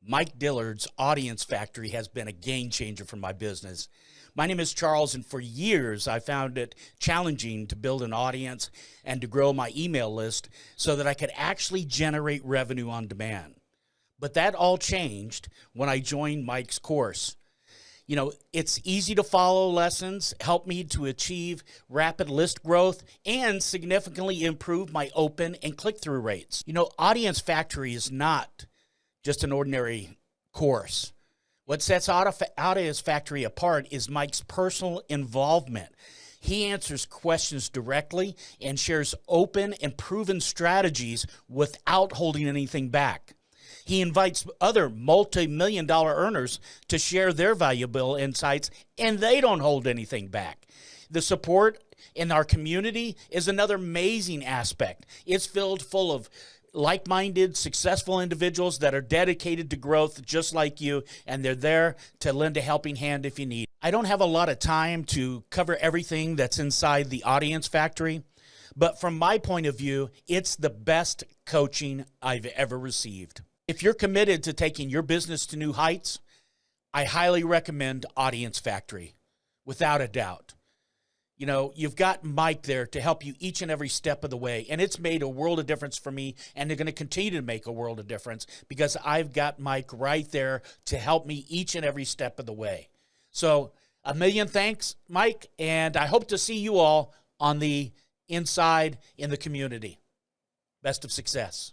Mike Dillards Audience Factory has been a game changer for my business. My name is Charles, and for years I found it challenging to build an audience and to grow my email list so that I could actually generate revenue on demand. But that all changed when I joined Mike's course. You know, it's easy to follow lessons, help me to achieve rapid list growth, and significantly improve my open and click-through rates. You know, Audience Factory is not just an ordinary course. What sets Audience Factory apart is Mike's personal involvement. He answers questions directly and shares open and proven strategies without holding anything back. He invites other multi-million-dollar earners to share their valuable insights, and they don't hold anything back. The support in our community is another amazing aspect. It's filled full of like-minded, successful individuals that are dedicated to growth just like you, and they're there to lend a helping hand if you need. I don't have a lot of time to cover everything that's inside the Audience Factory, but from my point of view, it's the best coaching I've ever received. If you're committed to taking your business to new heights, I highly recommend Audience Factory, without a doubt. You know, you've got Mike there to help you each and every step of the way, and it's made a world of difference for me, and they're going to continue to make a world of difference because I've got Mike right there to help me each and every step of the way. So a million thanks, Mike, and I hope to see you all on the inside in the community. Best of success.